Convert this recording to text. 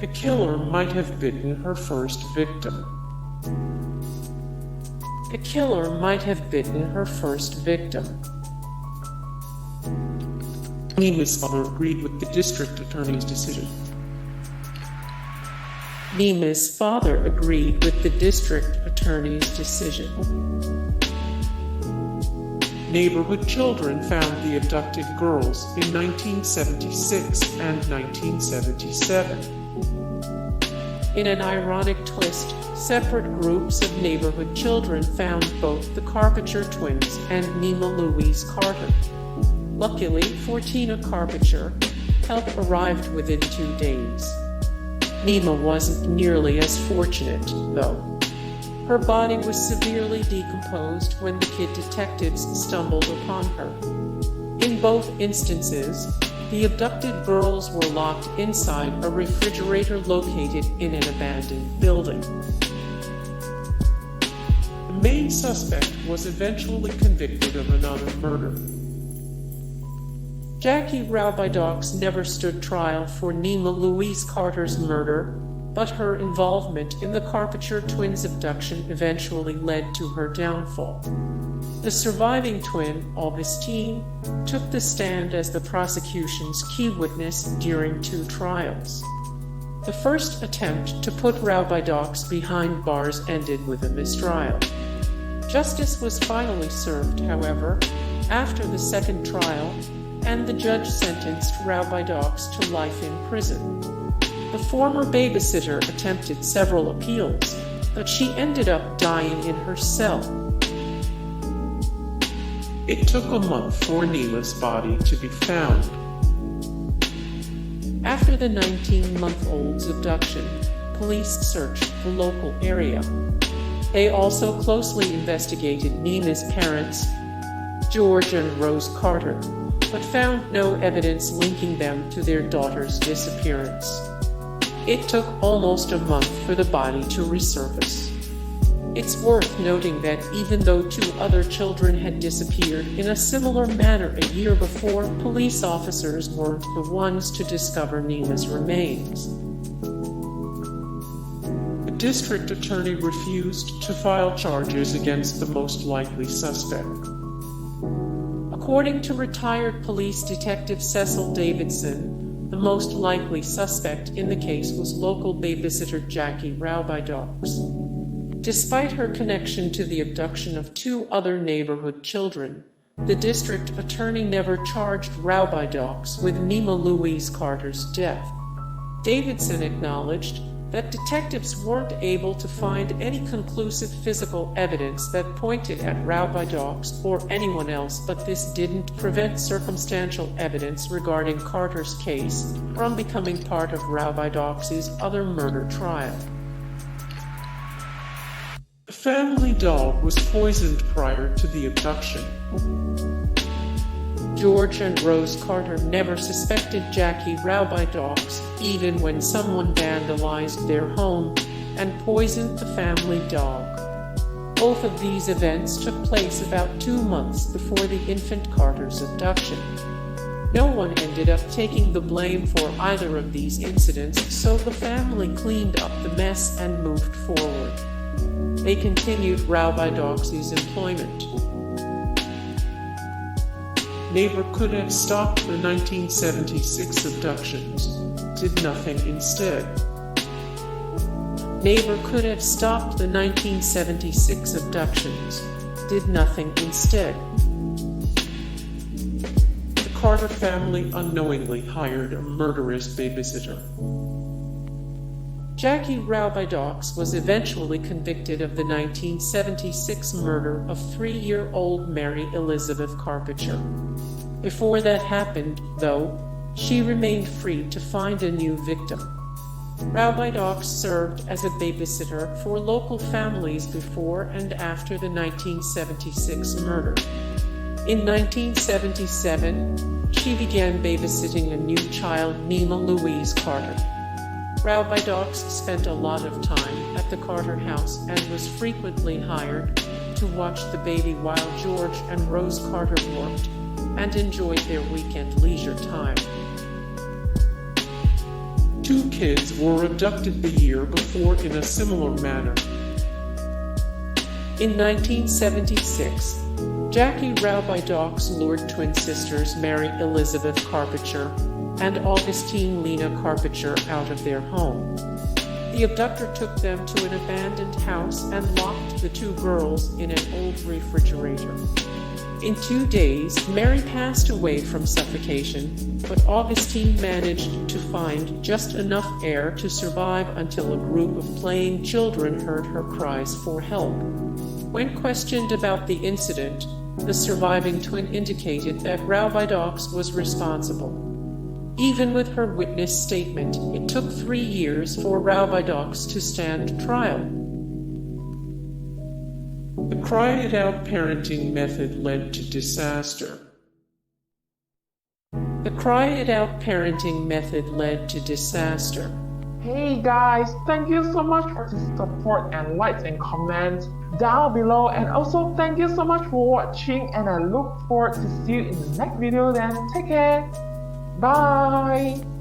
The killer might have bitten her first victim. The killer might have bitten her first victim. Nima's father agreed with the district attorney's decision. Nima's father agreed with the district attorney's decision. Neighborhood children found the abducted girls in 1976 and 1977. In an ironic twist, separate groups of neighborhood children found both the Carter twins and NimaLouiseCarter. Luckily for Tina Carter, help arrived within 2 days. Nima wasn't nearly as fortunate, though. Her body was severely decomposed when the kid detectives stumbled upon her. In both instances, the abducted girls were locked inside a refrigerator located in an abandoned building. The main suspect was eventually convicted of another murder. Jackie Rabbidox never stood trial for NimaLouiseCarter's murder, but her involvement in the Carter twins' abduction eventually led to her downfall. The surviving twin, Augustine, took the stand as the prosecution's key witness during 2 trials. The first attempt to put Rabbidox behind bars ended with a mistrial. Justice was finally served, however, after the second trial, and the judge sentenced Rabbidox to life in prison. The former babysitter attempted several appeals, but she ended up dying in her cell. It took a month for Nima's body to be found. After the 19-month-old's abduction, police searched the local area. They also closely investigated Nima's parents, George and Rose Carter, but found no evidence linking them to their daughter's disappearance. It took almost a month for the body to resurface. It's worth noting that even though 2 other children had disappeared in a similar manner a year before, police officers weren't the ones to discover Nima's remains. The district attorney refused to file charges against the most likely suspect. According to retired police detective Cecil Davidson, the most likely suspect in the case was local babysitter Jackie Rabbidox. Despite her connection to the abduction of 2 other neighborhood children, the district attorney never charged Rabbidox with NimaLouiseCarter's death. Davidson acknowledged that detectives weren't able to find any conclusive physical evidence that pointed at Rabbidox or anyone else, but this didn't prevent circumstantial evidence regarding Carter's case from becoming part of Rabbidox's other murder trial. The family dog was poisoned prior to the abduction. George and Rose Carter never suspected Jackie Rabbidox, even when someone vandalized their home and poisoned the family dog. Both of these events took place about 2 months before the infant Carter's abduction. No one ended up taking the blame for either of these incidents, so the family cleaned up the mess and moved forward. They continued Rabbidox's employment. Neighbor could have stopped the 1976 abductions, did nothing instead. Neighbor could have stopped the 1976 abductions, did nothing instead. The Carter family unknowingly hired a murderous babysitter. Jackie Rabbidox was eventually convicted of the 1976 murder of 3-year-old Mary Elizabeth Carpenter. Before that happened, though, she remained free to find a new victim. Rabbidox served as a babysitter for local families before and after the 1976 murder. In 1977, she began babysitting a new child, NimaLouiseCarter. Rabbidox spent a lot of time at the Carter house and was frequently hired to watch the baby while George and Rose Carter worked and enjoyed their weekend leisure time. 2 kids were abducted the year before in a similar manner. In 1976, Jackie Raubydox lured twin sisters Mary Elizabeth Carpenter and Augustine Lena Carpenter out of their home. The abductor took them to an abandoned house and locked the 2 girls in an old refrigerator. In 2 days, Mary passed away from suffocation, but Augustine managed to find just enough air to survive until a group of playing children heard her cries for help. When questioned about the incident, the surviving twin indicated that Raubydox was responsible. Even with her witness statement, it took 3 years for Raubydox to stand trial. The cry-it-out parenting method led to disaster. The cry-it-out parenting method led to disaster. Hey guys, thank you so much for the support and likes and comments down below, and also thank you so much for watching, and I look forward to see you in the next video. Then take care. Bye.